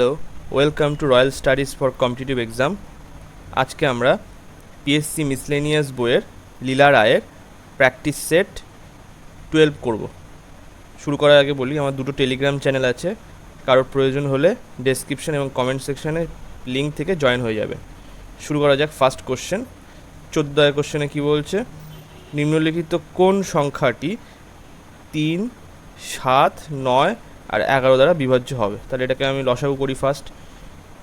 Hello, welcome to royal studies for competitive exam. আজকে আমরা PSC miscellaneous বইয়ের লীলা রায়ের প্র্যাকটিস সেট 12 করব। শুরু করার আগে বলি, আমার দুটো টেলিগ্রাম চ্যানেল আছে, কারোর প্রয়োজন হলে ডেসক্রিপশন এবং কমেন্ট সেকশানে লিঙ্ক থেকে জয়েন হয়ে যাবে। শুরু করা যাক। ফার্স্ট কোশ্চেন, 14 কোশ্চেনে কী বলছে, নিম্নলিখিত কোন সংখ্যাটি 3, 7, 9 আর 11 দ্বারা বিভাজ্য হবে? তাহলে এটাকে আমি লসাগু করি। ফার্স্ট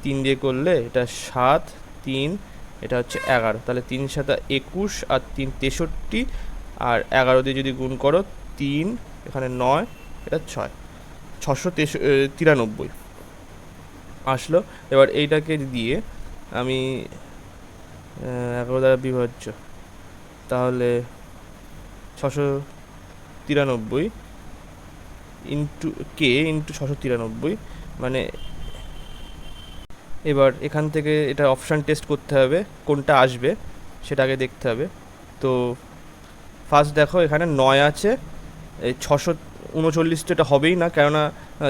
3 দিয়ে করলে এটা 7, 3, এটা হচ্ছে 11, তাহলে 3 7 21 আর 3 63, আর 11 দিয়ে যদি গুণ করো 3, এখানে 9, এটা 6, 693 আসলো। এবার এইটাকে দিয়ে আমি 11 দ্বারা বিভাজ্য, তাহলে 693 ইন্টু কে ইন্টু 693, মানে এবার এখান থেকে এটা অপশান টেস্ট করতে হবে, কোনটা আসবে সেটা আগে দেখতে হবে। তো ফার্স্ট দেখো, এখানে 9 আছে, এই 639 তো এটা হবেই না, কেননা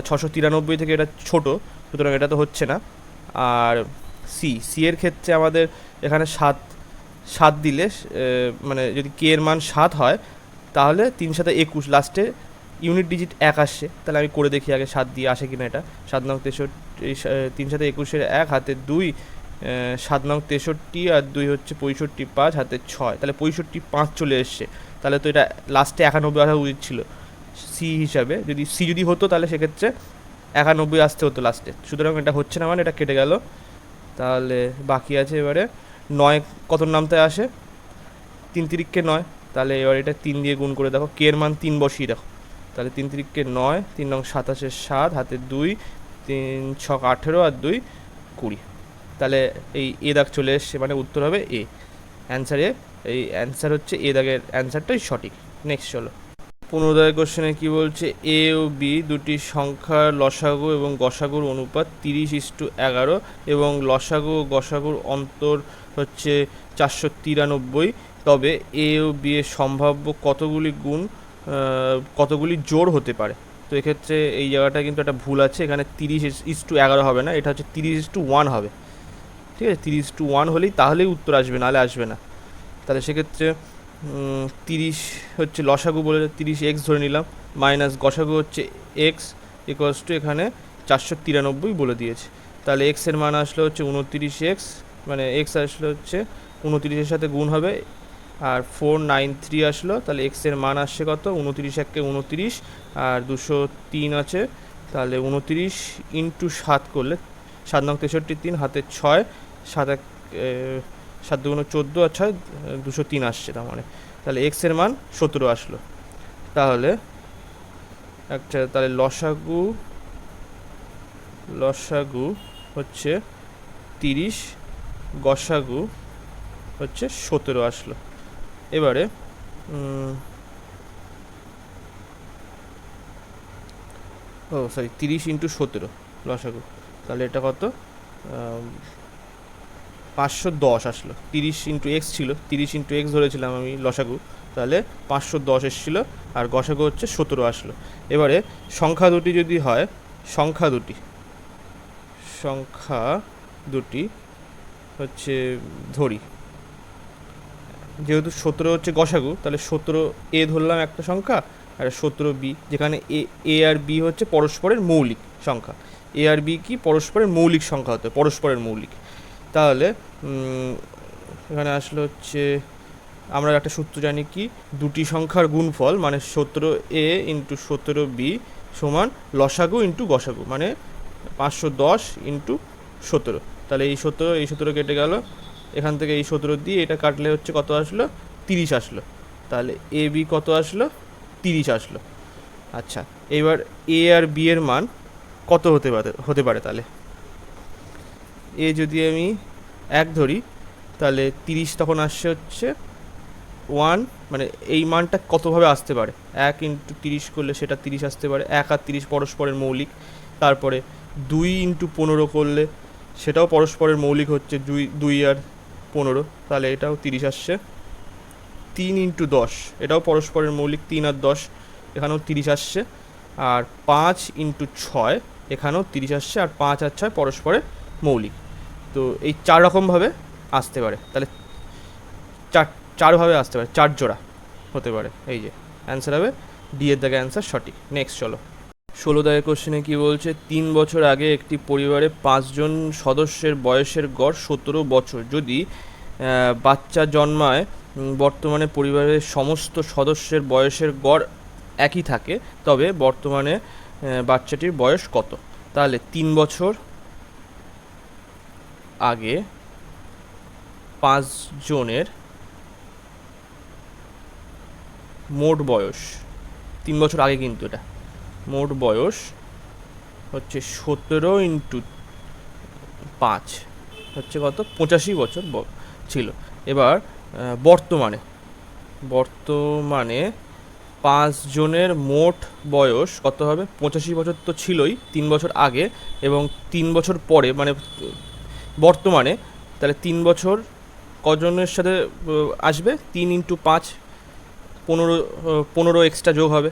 693 থেকে এটা ছোটো, সুতরাং এটা তো হচ্ছে না। আর সি এর ক্ষেত্রে আমাদের এখানে 7 দিলে, মানে যদি কে এর মান 7 হয় তাহলে 3 7 21, লাস্টে ইউনিট ডিজিট 1 আসছে। তাহলে আমি করে দেখি আগে 7 দিয়ে আসে কিনা এটা। 7 9 63, 3 7 21 1 হাতে 2, 7 9 63 আর 2 হচ্ছে 65, 5 হাতে 6, তাহলে 65 5 চলে এসছে। তাহলে তো এটা লাস্টে 91 আসা উচিত ছিল সি হিসাবে। যদি সি যদি হতো তাহলে সেক্ষেত্রে 91 আসতে হতো লাস্টে, সুতরাং এটা হচ্ছে না, মানে এটা কেটে গেল। তাহলে বাকি আছে এবারে 9 কত নামতে আসে, 3 3 9, তাহলে এবার এটা 3 দিয়ে গুণ করে দেখো, কে এর মান 3 বসিয়ে দেখো, তাহলে 3 3 9, 3 9 27 7 হাতে 2, 3 6 18 আর 2 20, তাহলে এই এ দাগ চলে এসছে, মানে উত্তর হবে এ। অ্যান্সার এ, এই অ্যান্সার হচ্ছে এ দাগের অ্যান্সারটাই সঠিক। নেক্সট চলো, 15 কোশ্চেনে কী বলছে, এ ও বি দুটি সংখ্যার লসাগু এবং গসাগুর অনুপাত 30:11 এবং লসাগু ও গসাগুর অন্তর হচ্ছে 493, তবে এ ও বি এর সম্ভাব্য কতগুলি জোড় হতে পারে? তো এক্ষেত্রে এই জায়গাটা কিন্তু একটা ভুল আছে, এখানে 30:11 হবে না, এটা হচ্ছে 30:1 হবে। ঠিক আছে, 30:1 হলেই তাহলেই উত্তর আসবে, নাহলে আসবে না। তাহলে সেক্ষেত্রে 30 হচ্ছে লসাগু বলে 30x ধরে নিলাম, মাইনাস গসাগু হচ্ছে x ইকুয়ালস টু এখানে 493 বলে দিয়েছে। তাহলে x এর মান আসলে হচ্ছে 29x, মানে x আসলে হচ্ছে 29-এর সাথে গুণ হবে, আর 493 আসলো। তাহলে x এর মান আসছে কত, 29 1 29 আর 203 আছে, তাহলে 29 ইন্টু 7 করলে 7 9 63, 3 হাতে 6, 7 1 7 2 14 আর 6 203 আসছে, তার মানে তাহলে x এর মান 17 আসলো। তাহলে একটা, তাহলে লসাগু হচ্ছে 30, গসাগু হচ্ছে 17 আসলো। এবারে ও সরি 30 ইন্টু 17 লসাগু, তাহলে এটা কত, 510 আসলো। 30 ইন্টু এক্স ছিল, 30 ইন্টু এক্স ধরেছিলাম আমি লসাগু, তাহলে 510 এসেছিলো, আর গসাগু হচ্ছে 17 আসলো। এবারে সংখ্যা দুটি যদি হয়, সংখ্যা দুটি হচ্ছে ধরি, যেহেতু 17 হচ্ছে গসাগু, তাহলে 17 এ ধরলাম একটা সংখ্যা, আর 17 বি, যেখানে এ আর বি হচ্ছে পরস্পরের মৌলিক সংখ্যা। এ আর বি কি পরস্পরের মৌলিক সংখ্যা হতে, পরস্পরের মৌলিক। তাহলে এখানে আসলে হচ্ছে, আমরা একটা সূত্র জানি কি, দুটি সংখ্যার গুণফল মানে 17a ইন্টু 17b সমান লসাগু ইন্টু গসাগু, মানে 510 ইন্টু 17। তাহলে এই 17 কেটে গেল, এখান থেকে এই 17 দিয়ে এটা কাটলে হচ্ছে কত আসলো, 30 আসলো। তাহলে এ বি কত আসলো, 30 আসলো। আচ্ছা, এবার এ আর বি এর মান কত হতে পারে তাহলে এ যদি আমি 1 ধরি, তাহলে 30 তখন আসছে হচ্ছে 1, মানে এই মানটা কতভাবে আসতে পারে, 1 ইন্টু 30 করলে সেটা 30 আসতে পারে, 1 আর 30 পরস্পরের মৌলিক। তারপরে 2 ইন্টু 15 করলে সেটাও পরস্পরের মৌলিক হচ্ছে, 2 আর 15, তাহলে এটাও 30 আসছে। 3 ইন্টু 10, এটাও পরস্পরের মৌলিক, 3 আর 10, এখানেও 30 আসছে। আর 5 ইন্টু 6, এখানেও 30 আসছে, আর 5 আর 6 পরস্পরের মৌলিক। তো এই 4 রকমভাবে আসতে পারে, তাহলে চারভাবে আসতে পারে, 4 জোড়া হতে পারে। এই যে অ্যান্সার হবে ডি এর দাগে অ্যান্সার সঠিক। নেক্সট চলো, 16 দাগের কোশ্চেনে কি বলছে, 3 বছর আগে একটি পরিবারে 5 জন সদস্যের বয়সের গড় 17 বছর। যদি বাচ্চা জন্মায়, বর্তমানে পরিবারের সমস্ত সদস্যের বয়সের গড় একই থাকে, তবে বর্তমানে বাচ্চাটির বয়স কত? তাহলে 3 বছর আগে 5 জনের মোট বয়স, 3 বছর আগে কিন্তু এটা, মোট বয়স হচ্ছে 17 ইন্টু 5 হচ্ছে কত? 85 বছর ছিল। এবার বর্তমানে 5 জনের মোট বয়স কত হবে? 85 বছর তো ছিলই 3 বছর আগে, এবং 3 বছর পরে মানে বর্তমানে, তাহলে 3 বছর কজনের সাথে আসবে? 3 ইন্টু 5, 15 এক্সট্রা যোগ হবে,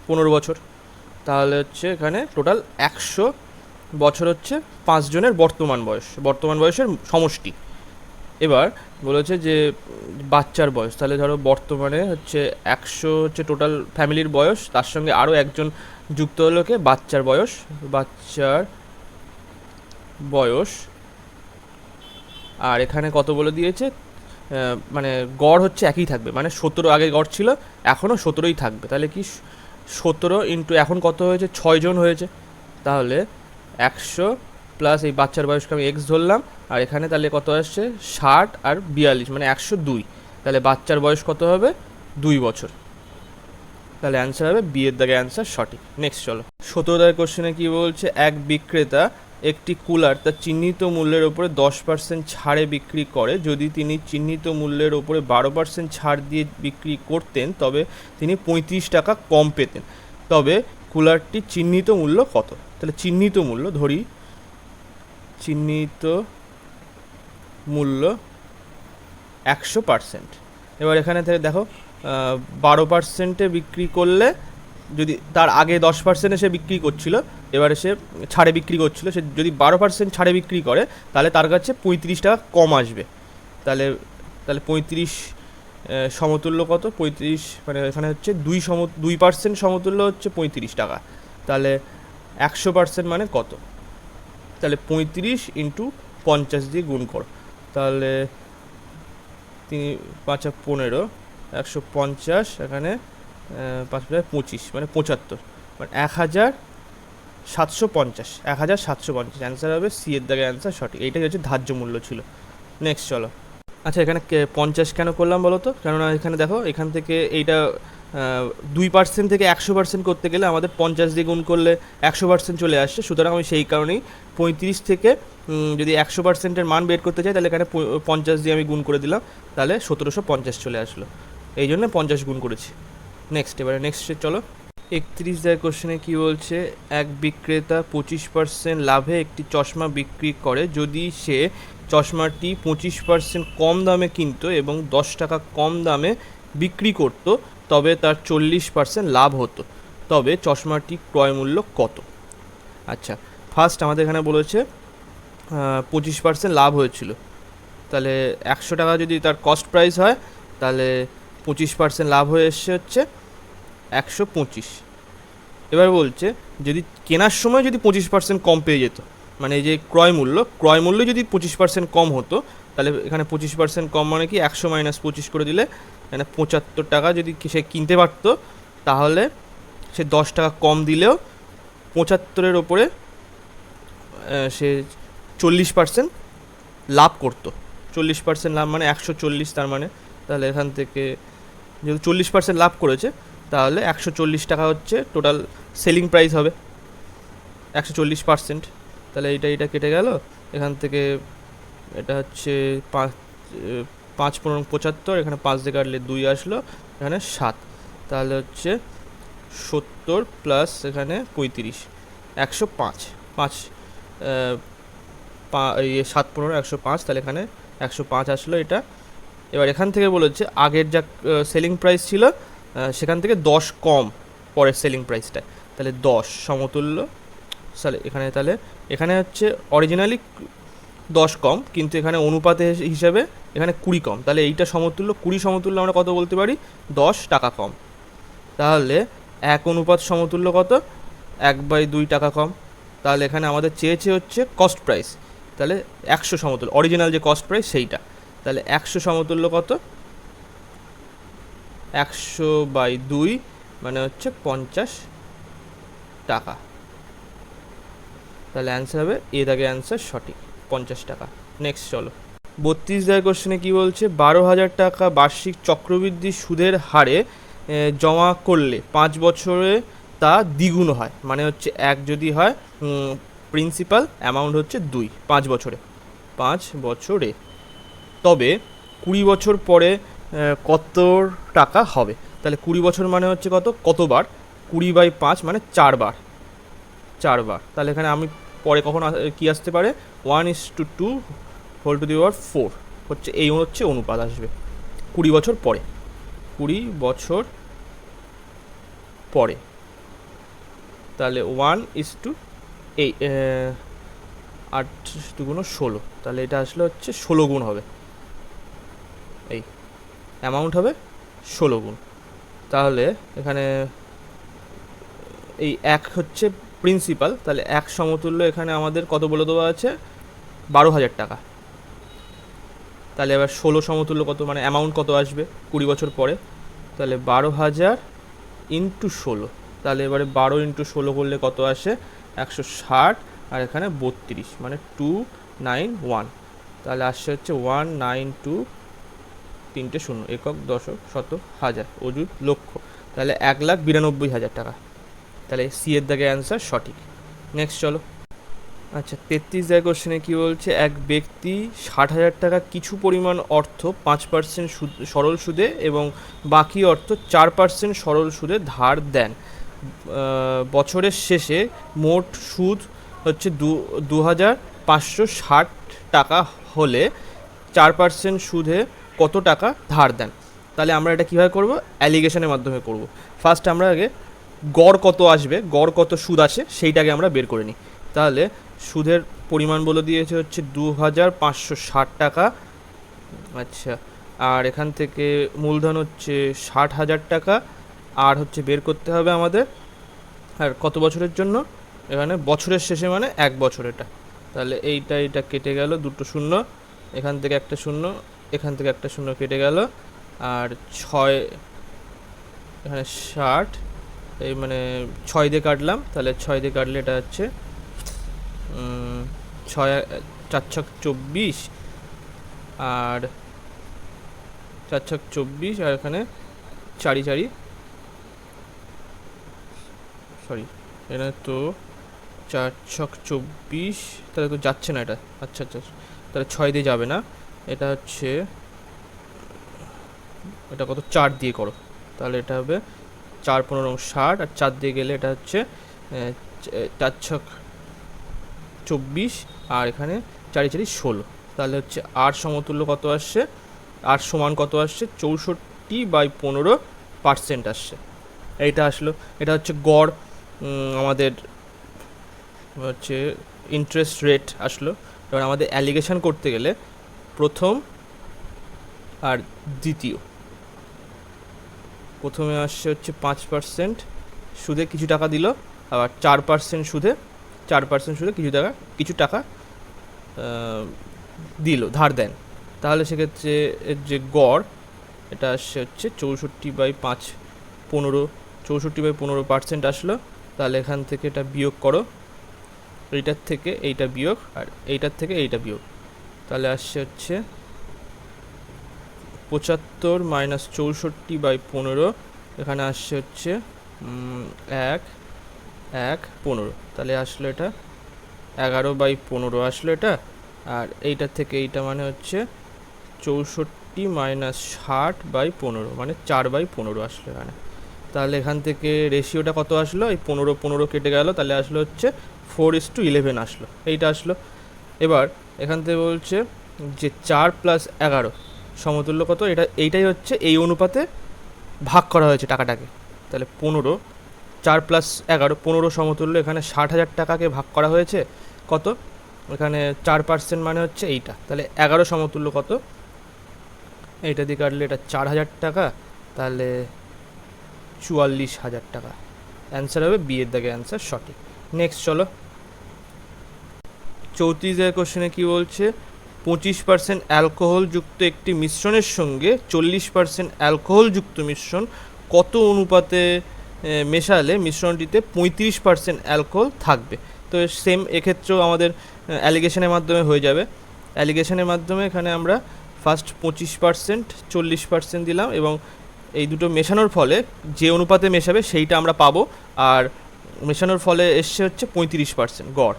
15 বছর। তাহলে হচ্ছে এখানে টোটাল 100 বছর হচ্ছে 5 জনের বর্তমান বয়সের সমষ্টি। এবার বলেছে যে বাচ্চার বয়স, তাহলে ধরো বর্তমানে হচ্ছে 100 হচ্ছে টোটাল ফ্যামিলির বয়স, তার সঙ্গে আরও একজন যুক্ত হলো কে? বাচ্চার বয়স। আর এখানে কত বলে দিয়েছে? মানে গড় হচ্ছে একই থাকবে, মানে 17 আগে গড় ছিল, এখনও 17ই থাকবে। তাহলে কি 17 ইন্টু এখন কত হয়েছে? 6 জন হয়েছে। তাহলে 100 প্লাস এই বাচ্চার বয়সকে আমি এক্স ধরলাম, আর এখানে তাহলে কত আসছে? 60 আর 42 মানে 102। তাহলে বাচ্চার বয়স কত হবে? 2 বছর। তাহলে অ্যান্সার হবে বি এর দাগে অ্যান্সার সঠিক। নেক্সট চলো, 17 দাগের কোশ্চেনে কি বলছে, এক বিক্রেতা একটি কুলার তার চিহ্নিত মূল্যের ওপরে 10% ছাড়ে বিক্রি করে। যদি তিনি চিহ্নিত মূল্যের ওপরে 12% ছাড় দিয়ে বিক্রি করতেন, তবে তিনি 35 টাকা কম পেতেন। তবে কুলারটির চিহ্নিত মূল্য কত? তাহলে চিহ্নিত মূল্য ধরি, চিহ্নিত মূল্য 100%। এবার এখানে থেকে দেখো 12%-এ বিক্রি করলে, যদি তার আগে 10%-এ সে বিক্রি করছিল, এবারে সে ছাড়ে বিক্রি করছিল, সে যদি 12% ছাড়ে বিক্রি করে, তাহলে তার কাছে 35 টাকা কম আসবে। তাহলে 35 সমতুল্য কত? 35 মানে এখানে হচ্ছে 2% সমতুল্য হচ্ছে 35 টাকা। তাহলে 100% মানে কত? তাহলে 35 ইন্টু 50 দিয়ে গুণ করো, তাহলে 5 15, 150, এখানে 5 25 মানে 75, মানে 1750, 1750 অ্যান্সার হবে সি এর দাগে অ্যান্সার সঠিক। এইটাই হচ্ছে ধার্য মূল্য ছিল। নেক্সট চলো, আচ্ছা এখানে 50 কেন করলাম বলো তো? কেননা এখানে দেখো, এখান থেকে এইটা 2% থেকে 100% করতে গেলে আমাদের 50 দিয়ে গুণ করলে 100% চলে আসছে। সুতরাং আমি সেই কারণেই 35 থেকে যদি 100%-এর মান বের করতে চাই, তাহলে এখানে 50 দিয়ে আমি গুণ করে দিলাম, তাহলে 1750 চলে আসলো। এই জন্য 50 গুণ করেছি। এবারে নেক্সট চলো, 31 দাগের কোশ্চেনে কি বলছে, এক বিক্রেতা 25% লাভে একটি চশমা বিক্রি করে। যদি সে চশমাটি 25% কম দামে কিনত এবং 10 টাকা কম দামে বিক্রি করত, তবে তার 40% লাভ হতো। তবে চশমাটি ক্রয় মূল্য কত? আচ্ছা, ফার্স্ট আমাদের এখানে বলেছে 25% লাভ হয়েছিল, তাহলে 100 টাকা যদি তার কস্ট প্রাইস হয়, তাহলে 25% লাভ হয়ে এসছে হচ্ছে 125। এবার বলছে যদি কেনার সময় যদি 25% কম পেয়ে যেত, মানে এই যে ক্রয় মূল্য যদি 25% কম হতো, তাহলে এখানে 25% কম মানে কি 100 মাইনাস 25 করে দিলে এখানে 75 টাকা যদি সে কিনতে পারতো, তাহলে সে 10 টাকা কম দিলেও 75-এর ওপরে সে 40% লাভ করতো। 40% লাভ মানে 140, তার মানে তাহলে এখান থেকে যেহেতু 40% লাভ করেছে, তাহলে 140 টাকা হচ্ছে টোটাল সেলিং প্রাইস হবে 140%। তাহলে এটা কেটে গেল এখান থেকে, এটা হচ্ছে 5 15 75, এখানে 5 দিয়ে কাটলে 2 আসলো, এখানে 7, তাহলে হচ্ছে 70 প্লাস এখানে 35, 105, 7 15 105, তাহলে এখানে 105 আসলো এটা। এবার এখান থেকে বলেছে আগের যা সেলিং প্রাইস ছিল সেখান থেকে 10 কম পরের সেলিং প্রাইসটা, তাহলে 10 সমতুল্য তাহলে এখানে হচ্ছে অরিজিনালি 10 কম, কিন্তু এখানে অনুপাতে হিসাবে এখানে 20 কম, তাহলে এইটা সমতুল্য 20 সমতুল্য আমরা কত বলতে পারি, 10 টাকা কম। তাহলে 1 অনুপাত সমতুল্য কত, 1/2 টাকা কম। তাহলে এখানে আমাদের চেয়েছে হচ্ছে কস্ট প্রাইস, তাহলে 100 সমতুল্য অরিজিনাল যে কস্ট প্রাইস সেইটা, তাহলে 100 সমতুল্য কত, 100/2 মানে হচ্ছে 50 টাকা। তাহলে অ্যান্সার হবে এ দাগে অ্যান্সার সঠিক, 50 টাকা। নেক্সট চলো 32 দাগের কোশ্চেনে কী বলছে, 12,000 টাকা বার্ষিক চক্রবৃদ্ধি সুদের হারে জমা করলে 5 বছরে তা দ্বিগুণ হয়, মানে হচ্ছে 1 যদি হয়, প্রিন্সিপাল অ্যামাউন্ট হচ্ছে 2, 5 বছরে, তবে 20 বছর পরে কত টাকা হবে। তাহলে 20 বছর মানে হচ্ছে কতবার, 20/5 মানে 4 বার। তাহলে এখানে আমি পরে কখন কি আসতে পারে, 1:2 হোল টু দি পাওয়ার 4 হচ্ছে, এই হচ্ছে অনুপাত আসবে 20 বছর পরে, 20 বছর পরে। তাহলে 1:8 2 × 16, তাহলে এটা আসলে হচ্ছে 16 গুণ হবে, এই অ্যামাউন্ট হবে 16 গুণ। তাহলে এখানে এই 1 হচ্ছে প্রিন্সিপাল, তাহলে 1 সমতুল্য এখানে আমাদের কত বলে দেওয়া আছে, 12,000 টাকা। তাহলে এবার 16 সমতুল্য কত, মানে অ্যামাউন্ট কত আসবে 20 বছর পরে, তাহলে 12,000 × 16, তাহলে এবারে 12 × 16 করলে কত আসে, 160, আর এখানে 32 মানে 291, তাহলে আসছে হচ্ছে 192, 3টে 0, একক, দশক, শতক, হাজার, অযুত, লক্ষ, তাহলে 1,92,000 টাকা। তাহলে সি এর দাগে অ্যান্সার সঠিক। নেক্সট চলো আচ্ছা 33 দাগের কোশ্চেনে কী বলছে, এক ব্যক্তি 60,000 টাকা কিছু পরিমাণ অর্থ 5% সরল সুদে এবং বাকি অর্থ 4% সরল সুদে ধার দেন। বছরের শেষে মোট সুদ হচ্ছে 2,560 টাকা হলে 4% সুদে কত টাকা ধার দেন। তাহলে আমরা এটা কীভাবে করব, অ্যালিগেশনের মাধ্যমে করব। ফার্স্ট আমরা আগে গড় কত আসবে, গড় কত সুদ আসে সেইটাকে আমরা বের করে নিই। তাহলে সুদের পরিমাণ বলে দিয়েছে হচ্ছে 2,560 টাকা, আচ্ছা, আর এখান থেকে মূলধন হচ্ছে 60,000 টাকা, আর হচ্ছে বের করতে হবে আমাদের আর কত বছরের জন্য, এখানে বছরের শেষে মানে 1 বছর এটা। তাহলে এইটা কেটে গেল, 2টো শূন্য, এখান থেকে একটা শূন্য, এখান থেকে একটা শূন্য কেটে গেল, আর 6 এখানে 60, এই মানে 6 দিয়ে কাটলাম, তাহলে 6 দিয়ে কাটলে এটা হচ্ছে 6 4 ছক 24, আর 4 ছক 24, আর এখানে 4 4, সরি এটা তো 4 ছক 24, তাহলে তো যাচ্ছে না এটা, আচ্ছা, তাহলে 6 দিয়ে যাবে না, এটা হচ্ছে এটা কত 4 দিয়ে করো, তাহলে এটা হবে 4 15 60, আর 4 দিয়ে গেলে এটা হচ্ছে 4 ছক 24, আর এখানে 4 4 16, তাহলে হচ্ছে 8 সমতুল্য কত আসছে, 8 সমান কত আসছে, 64/15% আসছে, এইটা আসলো। এটা হচ্ছে গড় আমাদের হচ্ছে ইন্টারেস্ট রেট আসলো। এবার আমাদের অ্যালিগেশন করতে গেলে প্রথম আর দ্বিতীয়, প্রথমে আসছে হচ্ছে 5% সুদে কিছু টাকা দিল, আবার 4% সুদে কিছু টাকা দিল, ধার দেন। তাহলে সেক্ষেত্রে যে গড় এটা আসছে হচ্ছে 64/15% আসলো। তাহলে এখান থেকে এটা বিয়োগ করো, এইটার থেকে এইটা বিয়োগ, আর এইটার থেকে এইটা বিয়োগ, তাহলে আসছে হচ্ছে 75 - 64/15, এখানে আসছে হচ্ছে 1/15, তাহলে আসলো এটা 11/15 আসলো এটা, আর এইটার থেকে এইটা মানে হচ্ছে 64 - 60/15 মানে 4/15 আসলো এখানে। তাহলে এখান থেকে রেশিওটা কত আসলো, এই 15 কেটে গেল, তাহলে আসলো হচ্ছে 4:11 আসলো, এইটা আসলো। এবার এখান থেকে বলছে যে 4 + 11 সমতুল্য কত, এইটাই হচ্ছে এই অনুপাতে ভাগ করা হয়েছে টাকাটাকে, তাহলে 15 4+11 15 সমতুল্য। এখানে 60,000 টাকাকে ভাগ করা হয়েছে কত, এখানে 4% মানে হচ্ছে এইটা, তাহলে 11 সমতুল্য কত, এইটা দিয়ে কাটলে এটা 4,000 টাকা, তাহলে 44,000 টাকা। অ্যান্সার হবে বি এর দাগে অ্যান্সার সঠিক। নেক্সট চলো 34 কোশ্চেনে কি বলছে, 25% অ্যালকোহলযুক্ত একটি মিশ্রণের সঙ্গে 40% অ্যালকোহলযুক্ত মিশ্রণ কত অনুপাতে মেশালে মিশ্রণটিতে 35% অ্যালকোহল থাকবে। তো সেম এক্ষেত্রেও আমাদের অ্যালিগেশনের মাধ্যমে হয়ে যাবে। অ্যালিগেশনের মাধ্যমে এখানে আমরা ফার্স্ট 25% 40% দিলাম, এবং এই দুটো মেশানোর ফলে যে অনুপাতে মেশাবে সেইটা আমরা পাবো, আর মেশানোর ফলে এসছে হচ্ছে 35% গড়।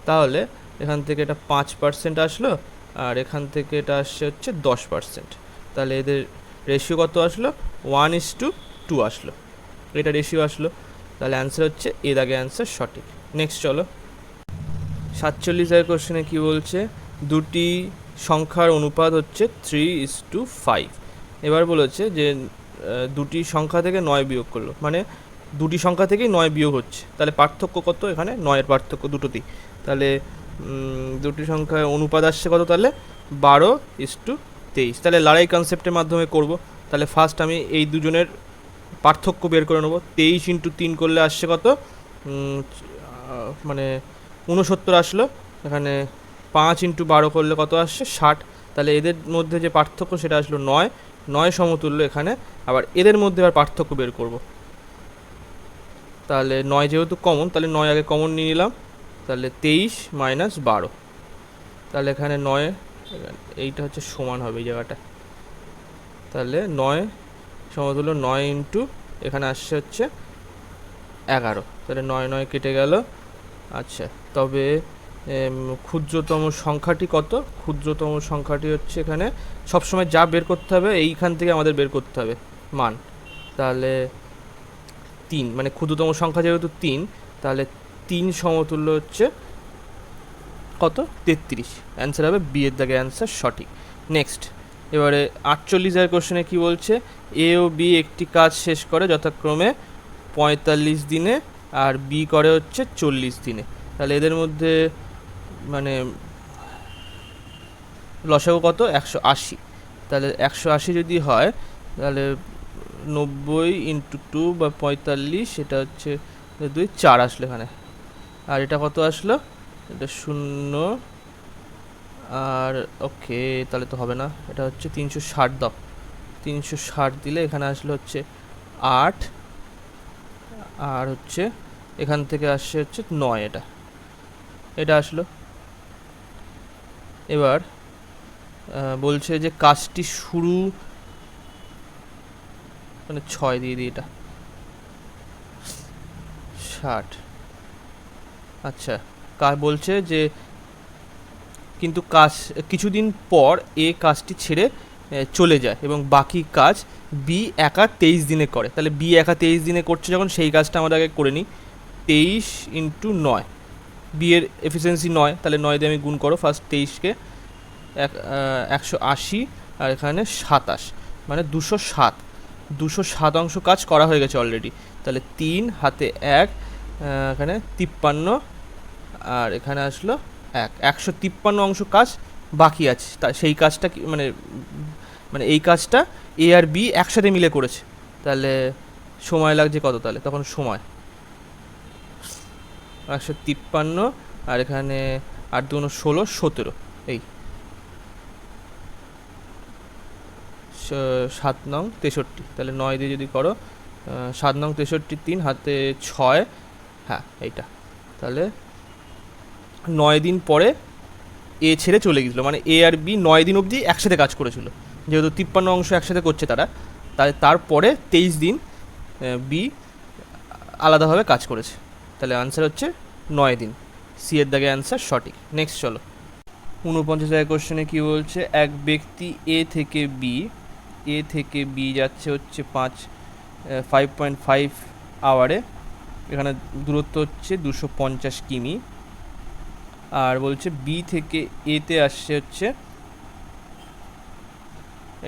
তাহলে এখান থেকে এটা 5% আসলো, আর এখান থেকে এটা আসছে হচ্ছে 10%। তাহলে এদের রেশিও কত আসলো, 1:2 আসলো, এটা রেশিও আসলো। তাহলে অ্যান্সার হচ্ছে এর আগে অ্যান্সার সঠিক। নেক্সট চলো 47 কোশ্চেনে কি বলছে, দুটি সংখ্যার অনুপাত হচ্ছে 3:5। এবার বলেছে যে দুটি সংখ্যা থেকে 9 বিয়োগ করলো, মানে দুটি সংখ্যা থেকেই 9 বিয়োগ হচ্ছে, তাহলে পার্থক্য কত, এখানে 9-এর পার্থক্য দুটোতেই। তাহলে দুটি সংখ্যার অনুপাত আসছে কত, তাহলে 12:23। তাহলে লড়াই কনসেপ্টের মাধ্যমে করব। তাহলে ফার্স্ট আমি এই দুজনের পার্থক্য বের করে নেবো। 23x3 করলে আসছে কত, মানে 69 আসলো। এখানে 5x12 করলে কত আসছে, 60। তাহলে এদের মধ্যে যে পার্থক্য সেটা আসলো 9 সমতুল্য এখানে। আবার এদের মধ্যে আবার পার্থক্য বের করব। তাহলে 9 যেহেতু কমন, তাহলে 9 আগে কমন নিয়ে নিলাম, তাহলে 23 - 12। তাহলে এখানে 9, এইটা হচ্ছে সমান হবে এই জায়গাটা, তাহলে 9 সমতুল্য 9 এখানে আসছে হচ্ছে 11। তাহলে 9 কেটে গেল। আচ্ছা, তবে ক্ষুদ্রতম সংখ্যাটি কত, ক্ষুদ্রতম সংখ্যাটি হচ্ছে এখানে সবসময় যা বের করতে হবে এইখান থেকে আমাদের বের করতে হবে মান। তাহলে 3, মানে ক্ষুদ্রতম সংখ্যা যেহেতু 3, তাহলে 3 সমতুল্য হচ্ছে কত, 33। অ্যান্সার হবে বি এর দাগে অ্যান্সার সঠিক। নেক্সট এবারে 48 কোশ্চেনে কি বলছে, এ ও বি একটি কাজ শেষ করে যথাক্রমে 45 দিনে আর বি করে হচ্ছে 40 দিনে। তাহলে এদের মধ্যে মানে লসাগু কত, 180। তাহলে 180 যদি হয়, তাহলে 90 × 2 বা 45, এটা হচ্ছে 2 4 আসলো এখানে। আর এটা কত আসলো, এটা 0, আর ওকে তাহলে তো হবে না, এটা হচ্ছে 360 দাও, 360 দিলে এখানে আসলে হচ্ছে 8, আর হচ্ছে এখান থেকে আসছে হচ্ছে 9, এটা আসলো। এবার বলছে যে কাজটি শুরু, মানে 6 দিয়ে দিই, এটা 60। আচ্ছা, বলছে যে কিন্তু কাজ কিছুদিন পর এ কাজটি ছেড়ে চলে যায় এবং বাকি কাজ বি একা 23 দিনে করে। তাহলে বি একা 23 দিনে করছে যখন, সেই কাজটা আমরা আগে করে নিই। 23 × 9, বি এর এফিসিয়েন্সি 9, তাহলে 9 দিয়ে আমি গুণ করো ফার্স্ট 23কে, 180, আর এখানে 27, মানে 207। 207 অংশ কাজ করা হয়ে গেছে অলরেডি। তাহলে 3 হাতে 1, এখানে 53, আর এখানে আসলো 153 অংশ কাজ বাকি আছে। তা সেই কাজটা কি, মানে মানে এই কাজটা এ আর বি একসাথে মিলে করেছে। তাহলে সময় লাগছে কত, তাহলে তখন সময় 153, আর এখানে 8 × 2 = 16, 17, এই 7 × 63। তাহলে 9 দিয়ে যদি করো, 7 × 63, 3 হাতে 6, হ্যাঁ এইটা। তাহলে 9 দিন পরে এ ছেড়ে চলে গেছিলো, মানে এ আর বি 9 দিন অবধি একসাথে কাজ করেছিল, যেহেতু 53 অংশ একসাথে করছে তারা। তারপরে 23 দিন বি আলাদাভাবে কাজ করেছে। তাহলে আনসার হচ্ছে 9 দিন, সি এর দাগে অ্যান্সার সঠিক। নেক্সট চলো 49 কোশ্চেনে কি বলছে, এক ব্যক্তি এ থেকে বি যাচ্ছে হচ্ছে 5.5 আওয়ারে, এখানে দূরত্ব হচ্ছে 250 কিমি। আর বলছে বি থেকে এতে আসছে হচ্ছে,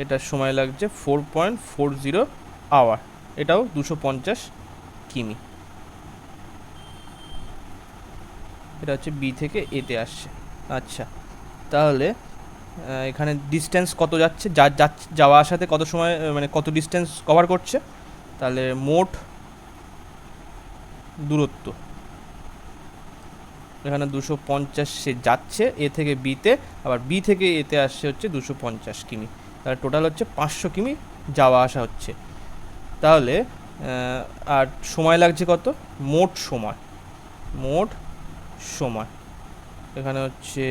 এটার সময় লাগছে 4.40 আওয়ার, এটাও 250 কিমি। এটা হচ্ছে বি থেকে এতে আসছে। আচ্ছা, তাহলে এখানে ডিস্টেন্স কত যাচ্ছে, যাওয়া আসাতে কত সময় মানে কত ডিস্টেন্স কভার করছে, তাহলে মোট দূরত্ব এখানে 250 সে যাচ্ছে এ থেকে বিতে, আবার বি থেকে এতে আসছে হচ্ছে 250 কিমি, তাহলে টোটাল হচ্ছে 500 কিমি যাওয়া আসা হচ্ছে। তাহলে আর সময় লাগছে কত, মোট সময় এখানে হচ্ছে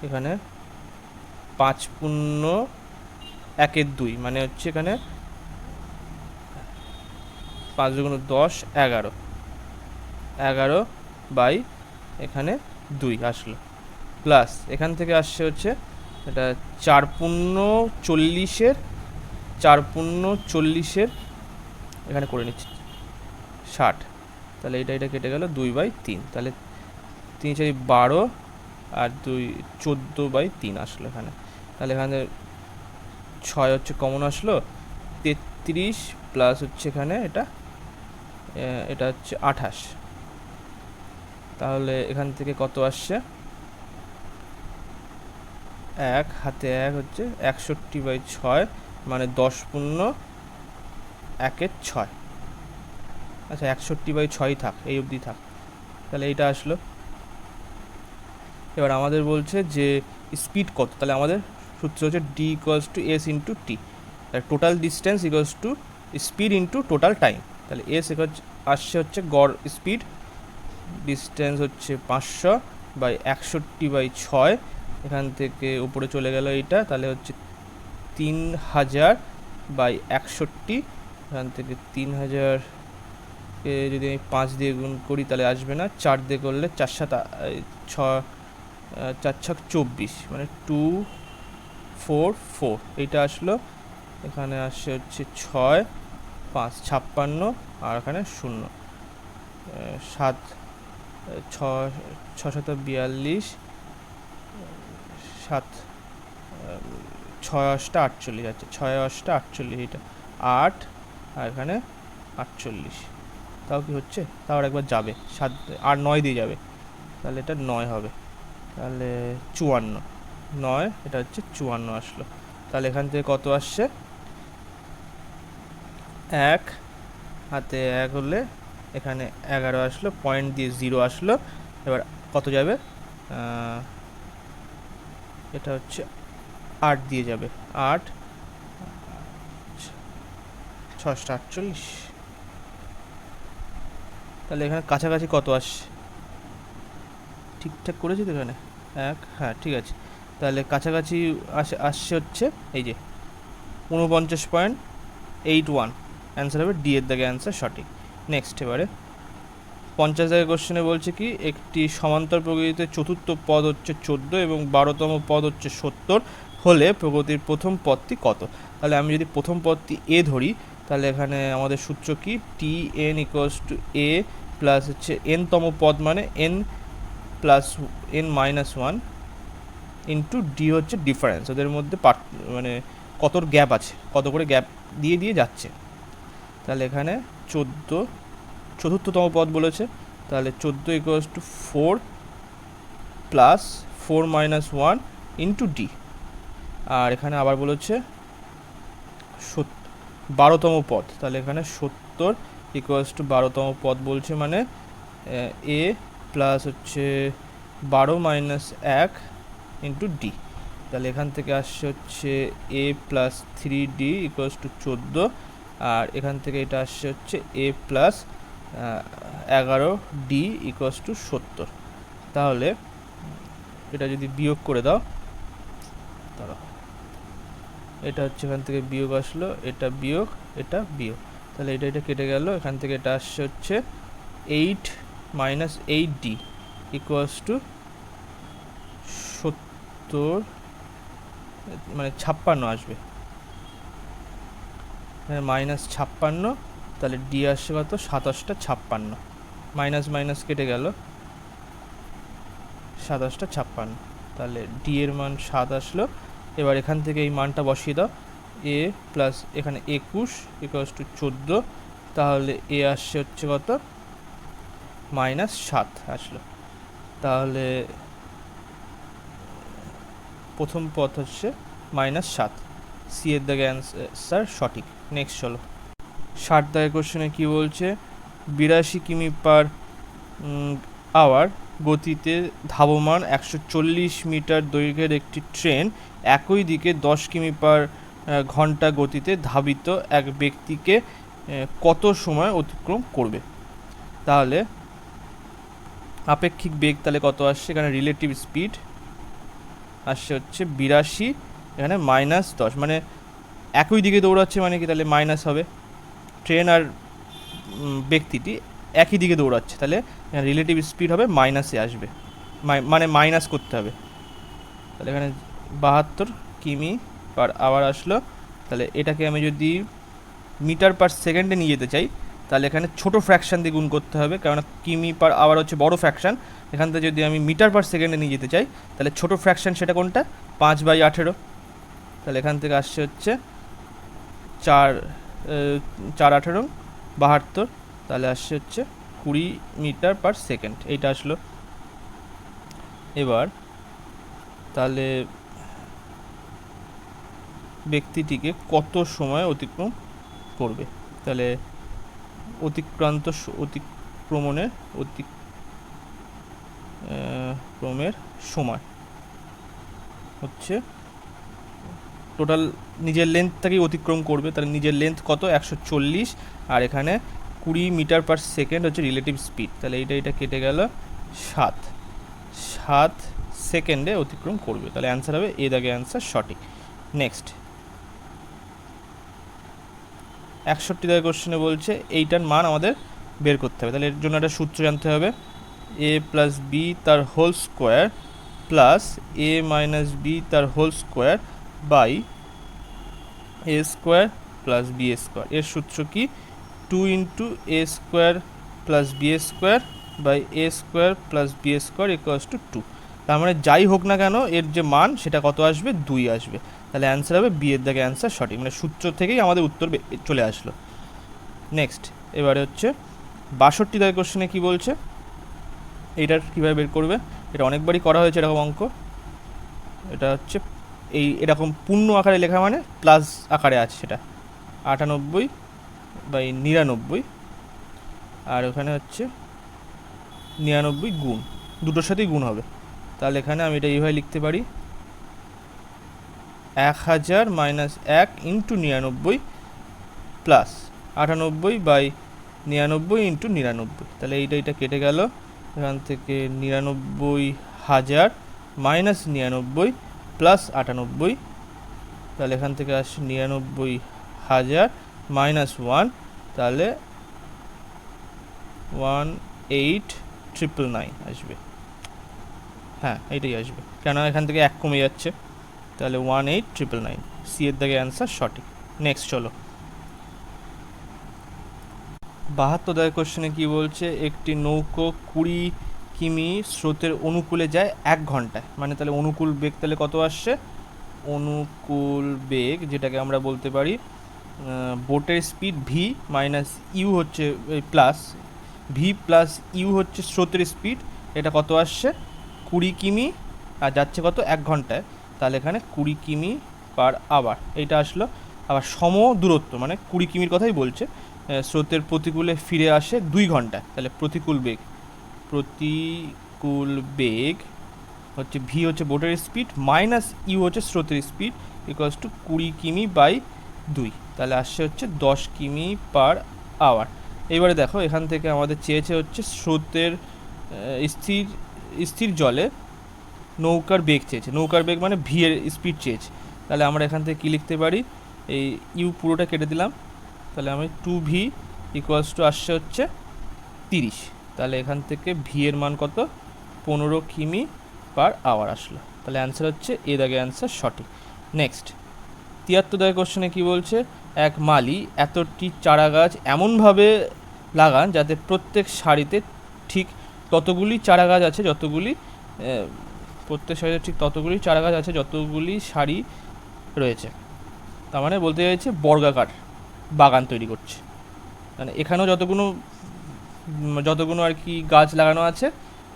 এখানে 5×1=2 মানে হচ্ছে এখানে 5×10 11 বাই এখানে 2 আসলো, প্লাস এখান থেকে আসছে হচ্ছে এটা 4×40 এখানে করে নিচ্ছি 60, তাহলে এটা কেটে গেল 2/3, তাহলে 3×4=12 আর 2=14/3 আসলো এখানে। তাহলে এখানে 6 হচ্ছে কমন আসলো, 33 প্লাস হচ্ছে এখানে এটা হচ্ছে 28, তাহলে এখান থেকে কত আসছে, 1 হাতে 1 হচ্ছে 61/6 মানে 10×1=6। আচ্ছা 61/6 থাক, এই অবধি থাক, তাহলে এইটা আসলো। এবার আমাদের বলছে যে স্পিড কত, তাহলে আমাদের সূত্র হচ্ছে d = s × t, total distance = speed into total time, তাহলে s আসছে হচ্ছে গড় স্পিড, ডিস্টেন্স হচ্ছে 500/61/6, এখান থেকে উপরে চলে গেল এইটা, তাহলে হচ্ছে 3000/61, এখান থেকে 3000কে যদি আমি 5 দিয়ে গুণ করি তাহলে আসবে না, 4 দিয়ে করলে 4×7=24 মানে 244, এইটা আসলো। এখানে আসছে হচ্ছে 6 5 56 আর এখানে 0 7 6 6×7=42 7 6×8=48 আছে, 6×8=48, এটা 8 আর এখানে 48, তাও কি হচ্ছে, তাও একবার যাবে 7 আর 9 দিয়ে যাবে, তাহলে এটা 9 হবে, তাহলে 54 9, এটা হচ্ছে 54 আসলো। তাহলে এখান থেকে কত আসছে, 1 হাতে 1 হলে এখানে 11 আসলো, পয়েন্ট দিয়ে 0 আসলো, এবার কত যাবে, এটা হচ্ছে 8 দিয়ে যাবে, 8 6×8=48, তাহলে এখানে কাছাকাছি কত আসছে, ঠিকঠাক করেছি তো এখানে 1, হ্যাঁ ঠিক আছে, তাহলে কাছাকাছি আসছে হচ্ছে এই যে 49.81, অ্যান্সার হবে ডি এর দাগে অ্যান্সার সঠিক। নেক্সট এবারে 50 দাগের কোশ্চেনে বলছে কি, একটি সমান্তর প্রকৃতিতে চতুর্থ পদ হচ্ছে 14 এবং 12তম পদ হচ্ছে 70 হলে প্রকৃতির প্রথম পদটি কত। তাহলে আমি যদি প্রথম পদটি এ ধরি, তাহলে এখানে আমাদের সূত্র কি, টি এন = এ প্লাস হচ্ছে n-তম পদ মানে n + n-1 ইন্টু ডি হচ্ছে ডিফারেন্স, ওদের মধ্যে মানে কতর গ্যাপ আছে, কত করে গ্যাপ দিয়ে যাচ্ছে। তাহলে এখানে 14 চতুর্থতম পদ বলেছে, তাহলে 14 = 4 প্লাস 4 - 1 ইন্টু ডি, আর এখানে আবার বলেছে 12তম পদ, তাহলে এখানে 70 = 12তম পদ বলছে, মানে এ প্লাস হচ্ছে 12 - 1 ইন্টু ডি, তাহলে এখান থেকে আসছে হচ্ছে এ প্লাস 3d = 14, আর এখান থেকে এটা আসছে হচ্ছে এ প্লাস 11d = 70, তাহলে এটা যদি বিয়োগ করে দাও, দাঁড়াও, এটা হচ্ছে এখান থেকে বিয়োগ আসলো, এটা বিয়োগ, তাহলে এটা কেটে গেল, এখান থেকে এটা আসছে হচ্ছে 8 - 8d = 70 মানে 56 আসবে, -56, তাহলে ডি আসছে কত, 2756, মাইনাস কেটে গেল, 2756, তাহলে ডি এর মান 7 আসলো। এবার এখান থেকে এই মানটা বসিয়ে দাও, এ প্লাস এখানে 21 = 14, তাহলে এ আসছে হচ্ছে কত, -7 আসলো। তাহলে প্রথম পথ হচ্ছে -7, সি এর দাগে অ্যান্সার সঠিক। নেক্সট চলো, 60 দাগের কোশ্চেনে কি বলছে, 82 কিমি পার আওয়ার গতিতে ধাবমান 140 মিটার দৈর্ঘ্যের একটি ট্রেন একই দিকে 10 কিমি পার ঘন্টা গতিতে ধাবিত এক ব্যক্তিকে কত সময় অতিক্রম করবে। তাহলে আপেক্ষিক বেগ তাহলে কত আসছে, এখানে রিলেটিভ স্পিড আসছে হচ্ছে 82, এখানে -10, মানে একই দিকে দৌড়াচ্ছে মানে কি, তাহলে মাইনাস হবে। ট্রেন আর ব্যক্তিটি একই দিকে দৌড়াচ্ছে, তাহলে রিলেটিভ স্পিড হবে মাইনাসে আসবে, মানে মাইনাস করতে হবে। তাহলে এখানে 72 কিমি পার আওয়ার আসলো। তাহলে এটাকে আমি যদি মিটার পার সেকেন্ডে নিয়ে যেতে চাই, তাহলে এখানে ছোট ফ্র্যাকশান দিয়ে গুণ করতে হবে, কারণ কিমি পার আওয়ার হচ্ছে বড় ফ্র্যাকশান। এখান থেকে যদি আমি মিটার পার সেকেন্ডে নিয়ে যেতে চাই, তাহলে ছোট ফ্র্যাকশান সেটা কোনটা, 5/18। তাহলে এখান থেকে আসছে হচ্ছে 4×18 72, তাহলে আসছে হচ্ছে 20 মিটার পার সেকেন্ড, এইটা আসলো। এবার তাহলে ব্যক্তিটিকে কত সময় অতিক্রম করবে, তাহলে অতিক্রমের সময় হচ্ছে টোটাল নিজের লেন্থটাকেই অতিক্রম করবে, তাহলে নিজের লেন্থ কত 140, আর এখানে 20 মিটার পার সেকেন্ড হচ্ছে রিলেটিভ স্পিড, তাহলে এটা কেটে গেল 7 সেকেন্ডে অতিক্রম করবে, তাহলে অ্যান্সার হবে এ দাগে অ্যান্সার সঠিক। নেক্সট 61 দাগের কোশ্চেনে বলছে এইটার মান আমাদের বের করতে হবে, তাহলে এর জন্য একটা সূত্র জানতে হবে, a প্লাস বি তার whole square plus a minus B তার whole square by A square plus B square. এর সূত্র কি, 2 into A square plus B square by A square plus B square equals to 2। তার মানে যাই হোক না কেন এর যে মান সেটা কত আসবে, 2 আসবে, তাহলে অ্যান্সার হবে বি এর দাগে অ্যান্সার সঠিক, মানে সূত্র থেকেই আমাদের উত্তর চলে আসলো। নেক্সট এবারে হচ্ছে 62 দাগের কোশ্চেনে কি বলছে, এইটার কীভাবে বের করবে, এটা অনেকবারই করা হয়েছে এরকম অঙ্ক। এটা হচ্ছে এরকম পূর্ণ আকারে লেখা মানে প্লাস আকারে আছে, সেটা 98/99, আর ওখানে হচ্ছে 99 গুণ, দুটোর সাথেই গুণ হবে। তাহলে এখানে আমি এটা এইভাবে লিখতে পারি, 1000 মাইনাস 1 ইন্টু 99 প্লাস 98/99 ইন্টু 99, তাহলে এটা কেটে গেল, এখান থেকে 99,000 মাইনাস 99 প্লাস 98, তাহলে এখান থেকে আসছে 99,000 মাইনাস 1, তাহলে 18,999 আসবে। হ্যাঁ এইটাই আসবে, কেন এখান থেকে 1 কমে যাচ্ছে, তাহলে 18,999, সি এর দাগে অ্যান্সার সঠিক। নেক্সট চলো, 72 দাগের কোশ্চেনে কি বলছে, একটি নৌকো 20 কিমি স্রোতের অনুকূলে যায় 1 ঘন্টায়, মানে তাহলে অনুকূল বেগ তাহলে কত আসছে, অনুকূল বেগ যেটাকে আমরা বলতে পারি বোটের স্পিড ভি মাইনাস ইউ হচ্ছে প্লাস ভি প্লাস ইউ হচ্ছে স্রোতের স্পিড, এটা কত আসছে 20 কিমি, আর যাচ্ছে কত 1 ঘন্টায়, তাহলে এখানে 20 কিমি পার আওয়ার এইটা আসলো। আবার সম দূরত্ব মানে 20 কিমির কথাই বলছে, স্রোতের প্রতিকূলে ফিরে আসে 2 ঘন্টায়, তাহলে প্রতিকূল বেগ হচ্ছে ভি হচ্ছে বোটের স্পিড মাইনাস ইউ হচ্ছে স্রোতের স্পিড ইকুয়ালস টু 20 কিমি বাই 2, তাহলে আসছে হচ্ছে 10 কিমি পার আওয়ার। এবারে দেখো এখান থেকে আমাদের চেয়েছে হচ্ছে স্রোতের স্থির জলে নৌকার বেগ চেয়েছে, নৌকার বেগ মানে ভি এর স্পিড চেয়েছে, তাহলে আমরা এখান থেকে কী লিখতে পারি, এই ইউ পুরোটা কেটে দিলাম, তাহলে আমি 2v ইকুয়ালস টু আসছে হচ্ছে 30, তাহলে এখান থেকে ভি এর মান কত 15 কিমি পার আওয়ার আসলো, তাহলে অ্যান্সার হচ্ছে এ দাগে অ্যান্সার সঠিক। নেক্সট 73 দাগের কোশ্চেনে কী বলছে, এক মালি এতটি চারা গাছ এমনভাবে লাগান যাতে প্রত্যেক সারিতে ঠিক ততগুলি চারা গাছ আছে যতগুলি সারি রয়েছে, তার মানে বলতে চাইছে বর্গাকার বাগান তৈরি করছে, মানে এখানেও যতগুলো যতগুলো আর কি গাছ লাগানো আছে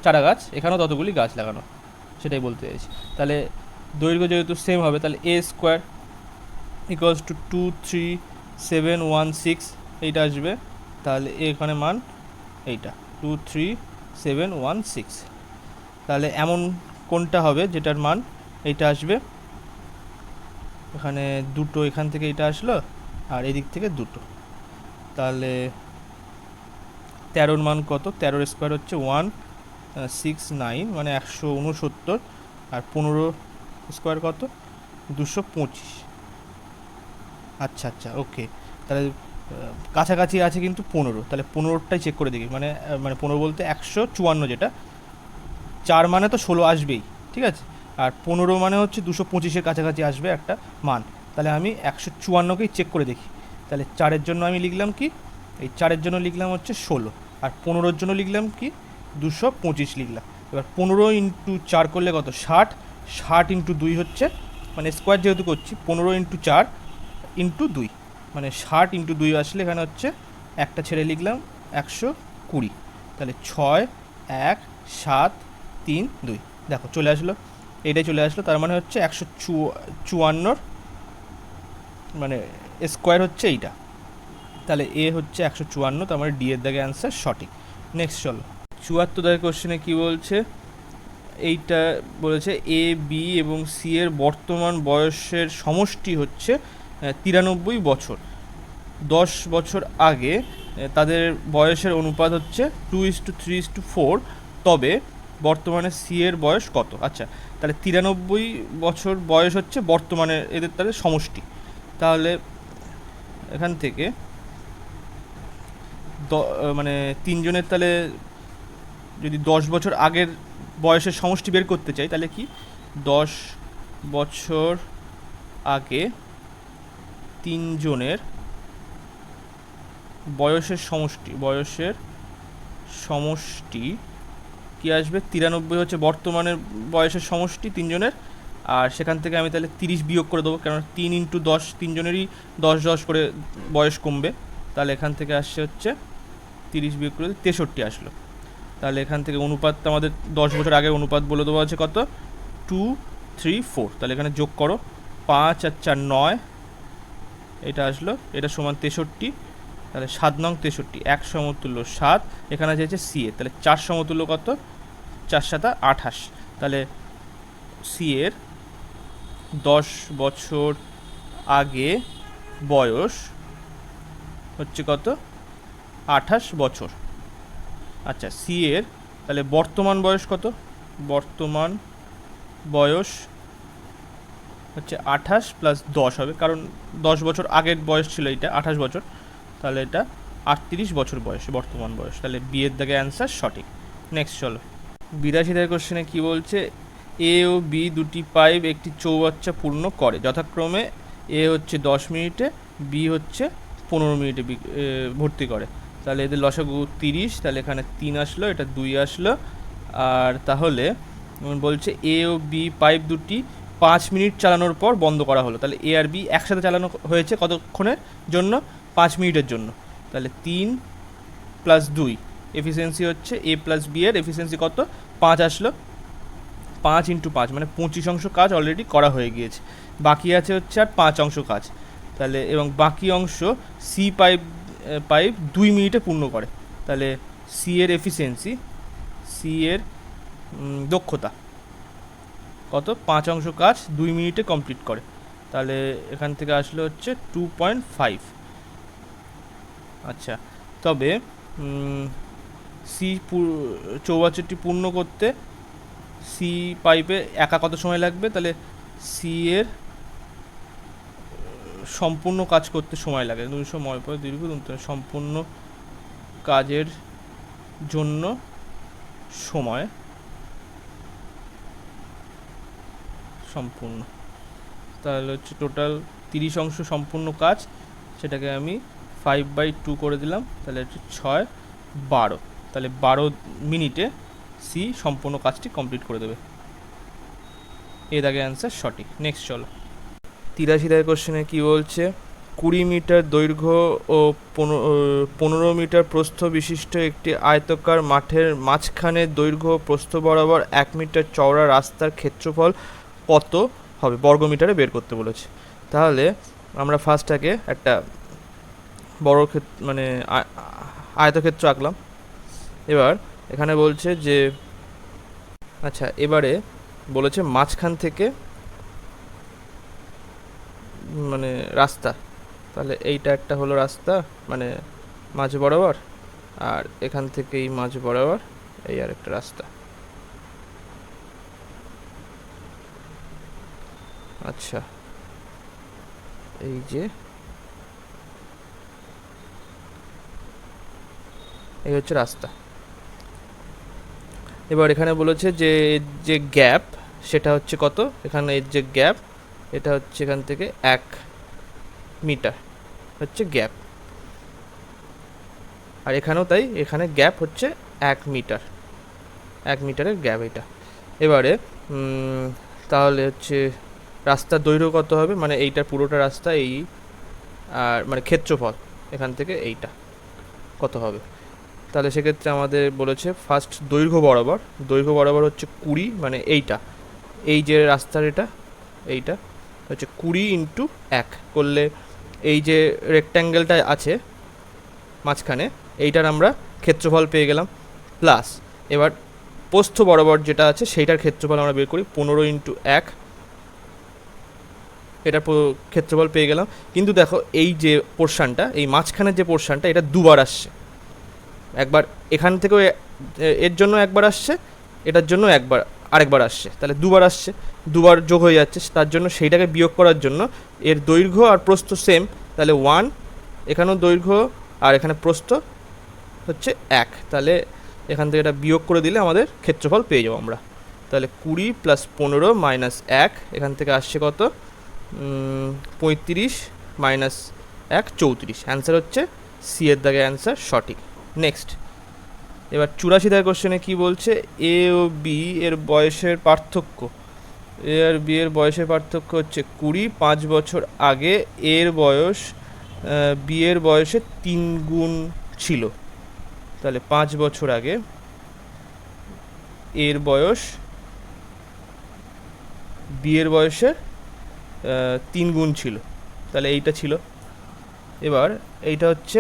চারা গাছ, এখানেও ততগুলি গাছ লাগানো, সেটাই বলতে চাইছি। তাহলে দৈর্ঘ্য যেহেতু সেম হবে, তাহলে এ স্কোয়ার ইকুয়ালস টু 23716 এইটা আসবে। তাহলে এখানে মান এইটা 23716। তাহলে এমন কোনটা হবে যেটার মান এইটা আসবে, এখানে দুটো এখান থেকে এইটা আসলো আর এদিক থেকে দুটো, তাহলে 13-র মান কত? 13-র স্কোয়ার হচ্ছে 169 মানে 169, আর 15 স্কোয়ার কত? 225। আচ্ছা আচ্ছা, ওকে। তাহলে কাছাকাছি আছে কিন্তু 15, তাহলে 15টাই চেক করে দেখি, মানে 15 বলতে 154, যেটা 4 মানে তো 16 আসবেই, ঠিক আছে। আর 15 মানে হচ্ছে 225-এর কাছাকাছি আসবে একটা মান, তাহলে আমি 154কেই চেক করে দেখি। তাহলে 4-এর জন্য আমি লিখলাম কি, এই 4-এর জন্য লিখলাম হচ্ছে 16, আর 15-র জন্য লিখলাম কি 225 লিখলাম। এবার 15 ইন্টু 4 করলে কত? 60, 60 ইন্টু 2 হচ্ছে, মানে স্কোয়ার যেহেতু করছি 15 ইন্টু 4 ইন্টু 2, মানে 60 ইন্টু 2 আসলে এখানে হচ্ছে একটা ছেড়ে লিখলাম 120, তাহলে 6 1 7 3 2, দেখো চলে আসলো, এইটাই চলে আসলো। তার মানে হচ্ছে 154, মানে স্কোয়ার হচ্ছে এইটা। তাহলে এ হচ্ছে 154, তার মানে ডি এর দাগে অ্যান্সার সঠিক। নেক্সট চলো, 74 দাগের কোশ্চেনে কী বলছে, এইটা বলেছে এ বি এবং সি এর বর্তমান বয়সের সমষ্টি হচ্ছে 93 বছর। 10 বছর আগে তাদের বয়সের অনুপাত হচ্ছে 2:3:4, তবে বর্তমানে সি এর বয়স কত? আচ্ছা, তাহলে 93 বছর বয়স হচ্ছে বর্তমানে এদের তাদের সমষ্টি। তাহলে এখান থেকে মানে তিনজনের, তাহলে যদি 10 বছর আগের বয়সের সমষ্টি বের করতে চাই, তাহলে কি 10 বছর আগে তিনজনের বয়সের সমষ্টি কি আসবে? 93 হচ্ছে বর্তমানের বয়সের সমষ্টি তিনজনের, আর সেখান থেকে আমি তাহলে 30 বিয়োগ করে দেবো, কারণ 3 ইন্টু 10, তিনজনেরই 10 করে বয়স কমবে। তাহলে এখান থেকে আসছে হচ্ছে 30 বিয়োগ করে 63 আসলো। তাহলে এখান থেকে অনুপাতটা আমাদের 10 বছর আগের অনুপাত বলে দেওয়া আছে কত? 2:3:4। তাহলে এখানে যোগ করো, 5 আর 4 9, এটা আসলো, এটা সমান 63। তাহলে 7 নং 63, 1 সমতুল্য 7, এখানে আছে সি এর, তাহলে 4 সমতুল্য কত? 4 7 28। তাহলে সি এর 10 বছর আগে বয়স হচ্ছে কত? 28 বছর। আচ্ছা, সি এর তাহলে বর্তমান বয়স কত? বর্তমান বয়স হচ্ছে 28 প্লাস 10 হবে, কারণ 10 বছর আগের বয়স ছিল এইটা 28 বছর, তাহলে এটা 38 বছর বয়স বর্তমান বয়স। তাহলে বি এর দাগে অ্যান্সার সঠিক। নেক্সট চলো, 82 দাগের কোশ্চেনে কী বলছে, এ ও বি দুটি পাইপ একটি চৌবাচ্চা পূর্ণ করে, যথাক্রমে এ হচ্ছে 10 মিনিটে, বি হচ্ছে 15 মিনিটে ভর্তি করে। তাহলে এদের লসাগু 30, তাহলে এখানে 3 আসলো, এটা 2 আসলো। আর তাহলে বলছে এ ও বি পাইপ দুটি 5 মিনিট চালানোর পর বন্ধ করা হলো। তাহলে এ আর বি একসাথে চালানো হয়েছে কতক্ষণের জন্য? 5 মিনিটের জন্য। তাহলে 3 প্লাস 2, এফিসিয়েন্সি হচ্ছে এ প্লাস বি এর এফিসিয়েন্সি কত? 5 আসলো। 5 ইন্টু 5 মানে 25 কাজ অলরেডি করা হয়ে গিয়েছে, বাকি আছে হচ্ছে আর 5 কাজ। তাহলে এবং বাকি অংশ সি পাইপ 2 মিনিটে পূর্ণ করে। তাহলে সি এর এফিসিয়েন্সি, সি এর দক্ষতা কত? 5 কাজ 2 মিনিটে কমপ্লিট করে। তাহলে এখান থেকে আসলে হচ্ছে 2.5। আচ্ছা, তবে সি চৌবাচ্চাটি পূর্ণ করতে সি পাইপে একা কত সময় লাগবে? তাহলে সি এর সম্পূর্ণ কাজ করতে সময় লাগে 200 দীর্ঘ সম্পূর্ণ কাজের জন্য সময় সম্পূর্ণ, তাহলে হচ্ছে টোটাল 30 সম্পূর্ণ কাজ, সেটাকে আমি 5/2 করে দিলাম, তাহলে হচ্ছে 6 12। তাহলে 12 মিনিটে সি সম্পূর্ণ কাজটি কমপ্লিট করে দেবে। এর আগে অ্যান্সার সঠিক। নেক্সট চলো, 83 দাগের কোশ্চেনে কী বলছে, 20 মিটার দৈর্ঘ্য ও 15 মিটার প্রস্থ বিশিষ্ট একটি আয়তাকার মাঠের মাঝখানে দৈর্ঘ্য প্রস্থ বরাবর 1 মিটার চওড়া রাস্তার ক্ষেত্রফল কত হবে বর্গমিটারে বের করতে বলেছে। তাহলে আমরা ফার্স্টটাকে একটা বড় মানে আয়তক্ষেত্র আঁকলাম। এবার এখানে বলছে যে আচ্ছা এবারে বলেছে মাঝখান থেকে মানে রাস্তা, তাহলে এইটা একটা হলো রাস্তা মানে মাঝ বরাবর, আর এখান থেকে এই মাঝ বরাবর এই আর একটা রাস্তা। আচ্ছা এই যে এই হচ্ছে রাস্তা। এবার এখানে বলেছে যে যে গ্যাপ সেটা হচ্ছে কত, এখানে এর যে গ্যাপ এটা হচ্ছে এখান থেকে 1 মিটার হচ্ছে গ্যাপ, আর এখানেও তাই, এখানে গ্যাপ হচ্ছে 1 মিটার, 1 মিটারের গ্যাপ এটা। এবারে তাহলে হচ্ছে রাস্তার দৈর্ঘ্য কত হবে, মানে এইটা পুরোটা রাস্তা এই, আর মানে ক্ষেত্রফল এখান থেকে এইটা কত হবে। তাহলে সেক্ষেত্রে আমাদের বলেছে ফার্স্ট দৈর্ঘ্য বরাবর হচ্ছে 20, মানে এইটা এই যে রাস্তার এইটা হচ্ছে 20 ইন্টু 1 করলে এই যে রেক্ট্যাঙ্গেলটা আছে মাঝখানে এইটার আমরা ক্ষেত্রফল পেয়ে গেলাম, প্লাস এবার প্রস্থ বরাবর যেটা আছে সেইটার ক্ষেত্রফল আমরা বের করি 15 ইন্টু 1, এটা ক্ষেত্রফল পেয়ে গেলাম। কিন্তু দেখো এই যে পোর্শনটা, এই মাঝখানের যে পোর্শনটা এটা দুবার আসছে, একবার এখান থেকেও এর জন্য একবার আসছে, এটার জন্য আরেকবার আসছে, তাহলে দুবার আসছে, দুবার যোগ হয়ে যাচ্ছে, তার জন্য সেইটাকে বিয়োগ করার জন্য এর দৈর্ঘ্য আর প্রস্থ সেম, তাহলে 1, এখানেও দৈর্ঘ্য আর এখানে প্রস্থ হচ্ছে 1, তাহলে এখান থেকে এটা বিয়োগ করে দিলে আমাদের ক্ষেত্রফল পেয়ে যাবো আমরা। তাহলে 20 প্লাস 15 মাইনাস 1, এখান থেকে আসছে কত 35 মাইনাস 1 34, অ্যান্সার হচ্ছে সি এর দাগে অ্যান্সার সঠিক। নেক্সট এবার 84 দাগের কোশ্চেনে কী বলছে, এ ও বি এর বয়সের পার্থক্য, এ আর বি এর বয়সের পার্থক্য হচ্ছে 20, 5 বছর আগে এর বয়স বি এর বয়সে 3 গুণ ছিল, তাহলে 5 বছর আগে এর বয়স বি এর বয়সের 3 গুণ ছিল, তাহলে এইটা ছিল। এবার এইটা হচ্ছে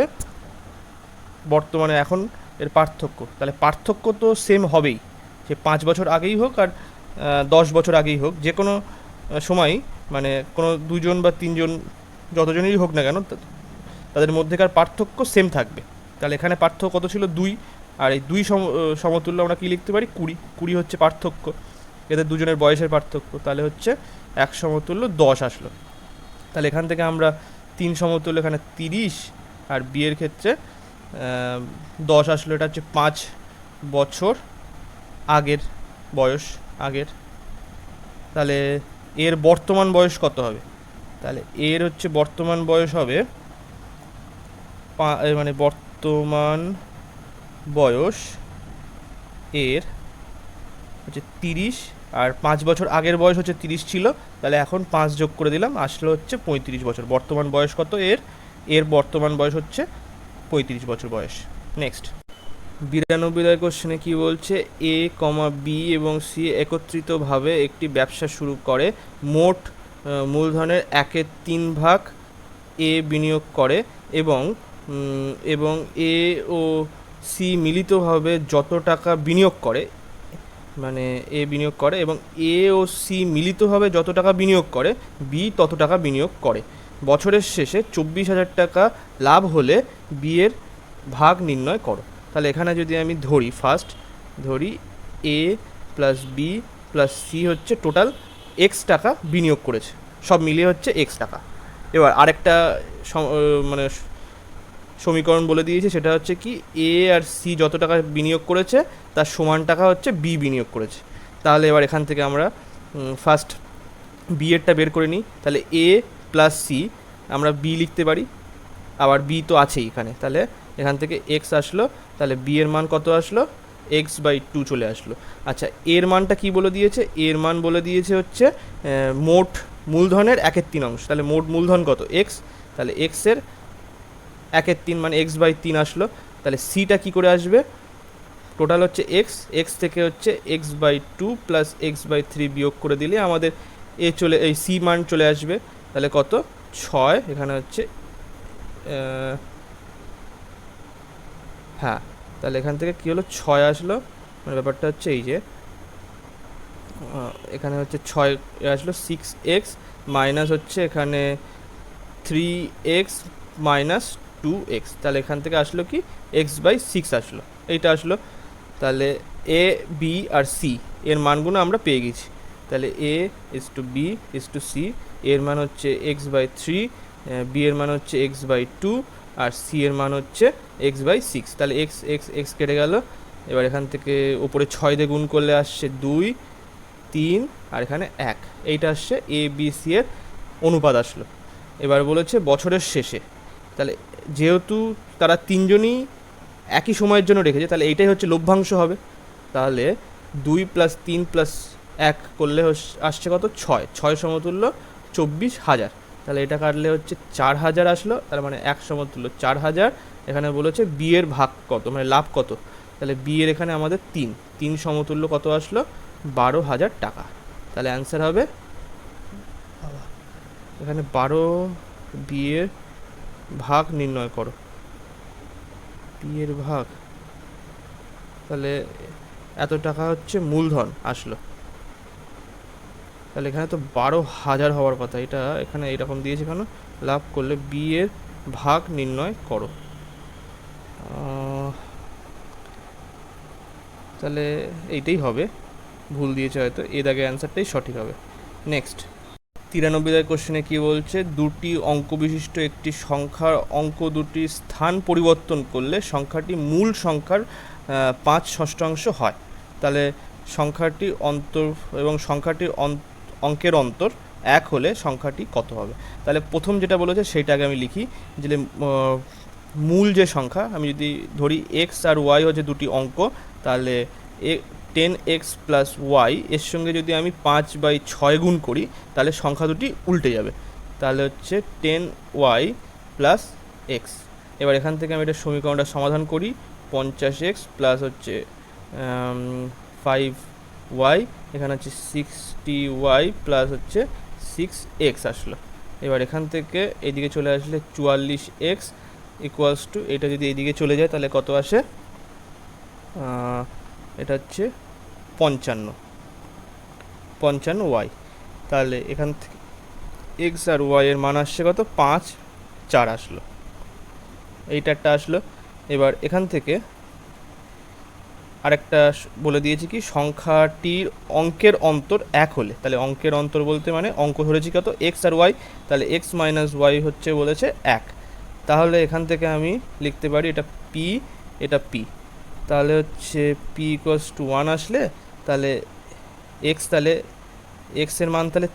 বর্তমানে এখন এর পার্থক্য, তাহলে পার্থক্য তো সেম হবেই, সে 5 বছর আগেই হোক আর 10 বছর আগেই হোক, যে কোনো সময় মানে কোনো 2 জন বা 3 জন যতজনেরই হোক না কেন তাদের মধ্যেকার পার্থক্য সেম থাকবে। তাহলে এখানে পার্থক্য কত ছিল 2, আর এই 2 সমতুল্য আমরা কী লিখতে পারি 20 হচ্ছে পার্থক্য, এদের দুজনের বয়সের পার্থক্য, তাহলে হচ্ছে 1 সমতুল্য 10 আসলো। তাহলে এখান থেকে আমরা 3 সমতুল্য এখানে 30, আর বিয়ের ক্ষেত্রে 10 আসলো, এটা হচ্ছে 5 বছর আগের বয়স আগের। তাহলে এর বর্তমান বয়স কত হবে, তাহলে এর হচ্ছে বর্তমান বয়স হবে মানে বর্তমান বয়স এর হচ্ছে 30, আর 5 বছর আগের বয়স হচ্ছে 30 ছিল, তাহলে এখন 5 যোগ করে দিলাম, আসলো হচ্ছে 35 বছর। বর্তমান বয়স কত এর বর্তমান বয়স হচ্ছে 35 বছর বয়স। নেক্সট 92 কোশ্চেনে কী বলছে, এ কমা বি এবং সি একত্রিতভাবে একটি ব্যবসা শুরু করে, মোট মূলধনের 1/3 ভাগ এ বিনিয়োগ করে এবং এ ও সি মিলিতভাবে যত টাকা বিনিয়োগ করে, মানে এ বিনিয়োগ করে এবং এ ও সি মিলিতভাবে যত টাকা বিনিয়োগ করে বি তত টাকা বিনিয়োগ করে, বছরের শেষে 24,000 টাকা লাভ হলে বি এর ভাগ নির্ণয় করো। তাহলে এখানে যদি আমি ধরি এ প্লাস বি প্লাস সি হচ্ছে টোটাল এক্স টাকা বিনিয়োগ করেছে, সব মিলিয়ে হচ্ছে এক্স টাকা। এবার আরেকটা মানে সমীকরণ বলে দিয়েছে, সেটা হচ্ছে কি এ আর সি যত টাকা বিনিয়োগ করেছে তার সমান টাকা হচ্ছে বি বিনিয়োগ করেছে। তাহলে এবার এখান থেকে আমরা ফার্স্ট বি এরটা বের করে নিই, তাহলে এ প্লাস সি আমরা বি লিখতে পারি, আবার বি তো আছেই এখানে, তাহলে এখান থেকে এক্স আসলো, তাহলে বি এর মান কত আসলো x/2 চলে আসলো। আচ্ছা এর মানটা কি বলে দিয়েছে, এর মান বলে দিয়েছে হচ্ছে মোট মূলধনের 1/3 অংশ, তাহলে মোট মূলধন কত এক্স, তাহলে এক্সের 1/3 মানে x/3 আসলো। তাহলে সিটা কী করে আসবে, টোটাল হচ্ছে এক্স থেকে হচ্ছে x/2 প্লাস x/3 বিয়োগ করে দিলে আমাদের এই সি মান চলে আসবে। তাহলে কত, 6, এখানে হচ্ছে হ্যাঁ, তাহলে এখান থেকে কী হলো, 6 আসলো, মানে ব্যাপারটা হচ্ছে এই যে এখানে হচ্ছে 6 আসলো, 6x মাইনাস হচ্ছে এখানে 3x মাইনাস 2x, তাহলে এখান থেকে আসলো কি x/6 আসলো, এইটা আসলো। তাহলে এ বি আর সি এর মানগুলো আমরা পেয়ে গেছি। তাহলে A is to B is to C, এর মান হচ্ছে x/3, বি এর মান হচ্ছে x/2 আর সি এর মান হচ্ছে x/6। তাহলে এক্স এক্স এক্স কেটে গেল। এবার এখান থেকে ওপরে 6 দিয়ে গুণ করলে আসছে 2, 3 আর এখানে 1, এইটা আসছে এ বি সি এর অনুপাত আসলো। এবার বলেছে বছরের শেষে, তাহলে যেহেতু তারা তিনজনই একই সময়ের জন্য রেখেছে, তাহলে এইটাই হচ্ছে লভ্যাংশ হবে। তাহলে 2 + 3 + 1 করলে আসছে কত, 6 সমতুল্য 24,000। তাহলে এটা কাটলে হচ্ছে 4,000 আসলো, তার মানে 1 সমতুল্য 4,000। এখানে বলেছে বি এর ভাগ কত, মানে লাভ কত, তাহলে বি এর এখানে আমাদের 3 সমতুল্য কত আসলো, 12,000 টাকা। তাহলে অ্যান্সার হবে এখানে 12, বি এর ভাগ নির্ণয় করো, বি এর ভাগ, তাহলে এত টাকা হচ্ছে মূলধন আসলো। তাহলে এখানে তো 12,000 হওয়ার কথা, এটা এখানে এইরকম দিয়েছে কেন, লাভ করলে বি এর ভাগ নির্ণয় করো। তাহলে এইটাই হবে, ভুল দিয়েছে হয়তো, এ দাগে অ্যান্সারটাই সঠিক হবে। নেক্সট 93 কোশ্চেনে কী বলছে, দুটি অঙ্ক বিশিষ্ট একটি সংখ্যার অঙ্ক দুটি স্থান পরিবর্তন করলে সংখ্যাটি মূল সংখ্যার 5/6 হয়। তাহলে সংখ্যাটি অন্তর এবং সংখ্যাটির অঙ্কের অন্তর 1 হলে সংখ্যাটি কত হবে। তাহলে প্রথম যেটা বলেছে সেইটাকে আমি লিখি, যে মূল যে সংখ্যা, আমি যদি ধরি এক্স আর ওয়াই হচ্ছে দুটি অঙ্ক, তাহলে 10x + y এর সঙ্গে যদি আমি 5/6 গুণ করি, তাহলে সংখ্যা দুটি উল্টে যাবে। তাহলে হচ্ছে 10y + x। এবার এখান থেকে আমি এটা সমীকরণটা সমাধান করি, 50x প্লাস হচ্ছে 5y, এখানে হচ্ছে 60y প্লাস হচ্ছে 6x আসলো। এবার এখান থেকে এইদিকে চলে আসলে 44x ইকুয়ালস টু, এটা যদি এইদিকে চলে যায় তাহলে কত আসে, এটা হচ্ছে 55y। তাহলে এখান থেকে এক্স আর ওয়াই এর মান আসছে কত, 5, 4 আসলো, এইটা একটা আসলো। এবার এখান থেকে আরেকটা বলে দিয়েছি কি, সংখ্যাটির অঙ্কের অন্তর 1 হলে, তাহলে অঙ্কের অন্তর বলতে মানে অঙ্ক ধরেছি কত, এক্স আর ওয়াই, তাহলে x - y হচ্ছে বলেছে 1। তাহলে এখান থেকে আমি লিখতে পারি এটা পি, এটা পি, তাহলে হচ্ছে পি ইকুয়ালস টু 1 আসলে, তাহলে এক্স, তাহলে এক্সের মান তাহলে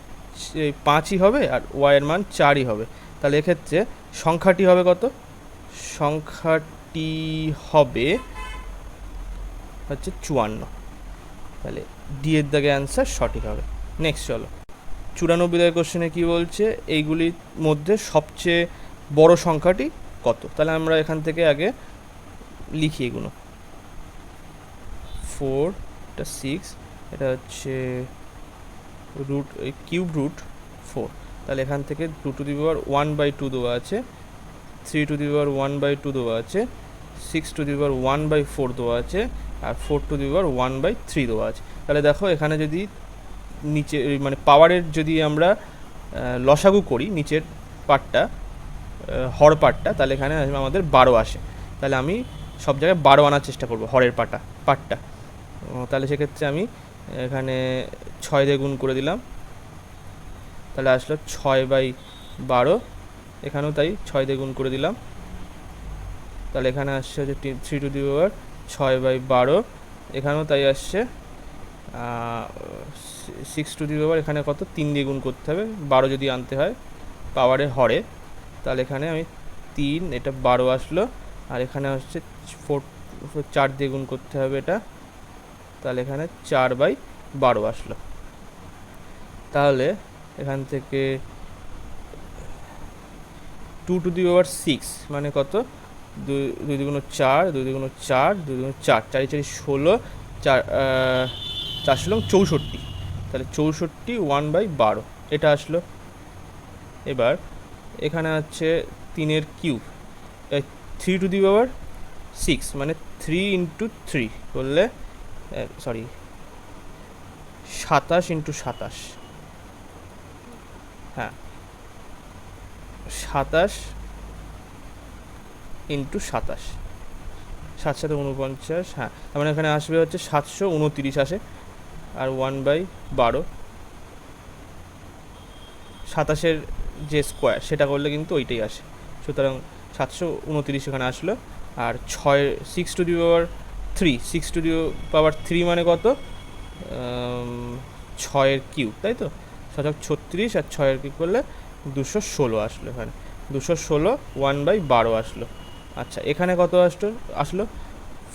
5ই হবে আর ওয়াইয়ের মান 4ই হবে। তাহলে এক্ষেত্রে সংখ্যাটি হবে কত, সংখ্যাটি হবে হচ্ছে 54। তাহলে ডি এর দাগে অ্যান্সার সঠিক হবে। নেক্সট চলো 94 কোশ্চেনে কী বলছে, এইগুলির মধ্যে সবচেয়ে বড় সংখ্যাটি কত। তাহলে আমরা এখান থেকে আগে লিখি এগুলো, 4, এটা 6, এটা হচ্ছে কিউব রুট 4। তাহলে এখান থেকে 2^1/2 দেওয়া আছে, 3^1/2 দেওয়া আছে, 6^1/4 দেওয়া আছে, আর 4^1/3 দেওয়া আছে। তাহলে দেখো এখানে যদি নিচে মানে পাওয়ারের যদি আমরা লসাগু করি নিচের পার্টটা, হর পার্টটা, তাহলে এখানে আমাদের 12 আসে। তাহলে আমি সব জায়গায় 12 আনার চেষ্টা করবো হরের পার্টটা। তাহলে সেক্ষেত্রে আমি এখানে 6 দিয়ে গুণ করে দিলাম, তাহলে আসলো 6/12, এখানেও তাই 6 দিয়ে গুণ করে দিলাম, তাহলে এখানে আসছে হচ্ছে 3^6/12, এখানেও তাই আসছে 6^, এখানে কত 3 দিয়ে গুণ করতে হবে, 12 যদি আনতে হয় পাওয়ারে হরে, তাহলে এখানে আমি 3, এটা 12 আসলো, আর এখানে হচ্ছে 4 দিয়ে গুণ করতে হবে এটা, তাহলে এখানে 4/12 আসলো। তাহলে এখান থেকে 2^6 মানে কত, 2 × 4, 2 × 4, 2 × 4, 4 × 4 16, 4 64, তাহলে 64 1/12 এটা আসলো। এবার এখানে আছে 3 কিউব, 3^6 মানে 3 × 3 করলে 27 × 27, হ্যাঁ 27 × 27, 7 7 49, হ্যাঁ তার মানে এখানে আসবে হচ্ছে 729 আসে, আর 1/12 27-এর যে স্কোয়ার সেটা করলে কিন্তু ওইটাই আসে, সুতরাং 729 এখানে আসলো। আর 6^3 মানে কত, 6 কিউব, তাই তো 36 আর 6 কিউব করলে 216 আসলো, এখানে 216 1/12 আসলো। আচ্ছা এখানে কত আসলো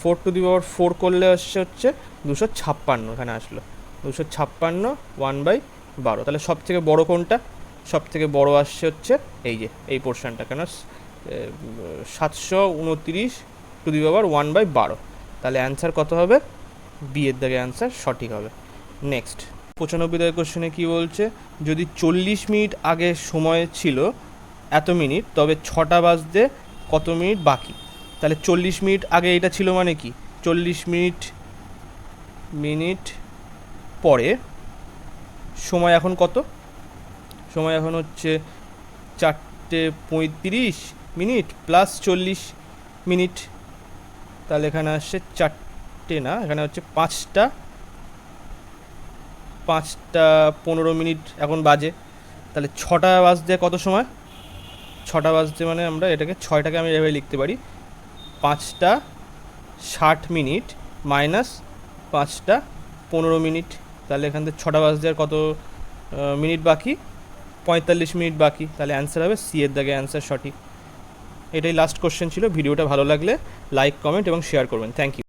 4^4 করলে হচ্ছে 256, এখানে আসলো 256 1/12, তাহলে সব থেকে বড় কোনটা, সব থেকে বড় আসছে হচ্ছে এই যে এই পোর্শনটা, কেন 729 1/12, তাহলে অ্যান্সার কত হবে, বি এর দাগে অ্যান্সার সঠিক হবে। নেক্সট 95 দাগের কোশ্চেনে কী বলছে, যদি 40 মিনিট আগে সময় ছিল এত মিনিট, তবে 6টা বাজতে কত মিনিট বাকি, তাহলে 40 মিনিট আগে এটা ছিল মানে কি, 40 মিনিট পরে সময় এখন কত, সময় এখন হচ্ছে 4:35 প্লাস 40 মিনিট, তাহলে এখানে আসছে 4টে না, এখানে হচ্ছে 5:15 এখন বাজে, তাহলে 6টা বাজতে কত সময়, 6টা বাজতে মানে আমরা এটাকে 6টাকে আমি এভাবে লিখতে পারি 5:60 মাইনাস 5:15, তাহলে এখান থেকে 6টা বাজতে আর কত মিনিট বাকি, 45 মিনিট বাকি, তাহলে অ্যান্সার হবে সি এর দাগে অ্যান্সার সঠিক। এটাই লাস্ট কোশ্চেন ছিল। ভিডিওটা ভালো লাগলে লাইক, কমেন্ট এবং শেয়ার করবেন। Thank you.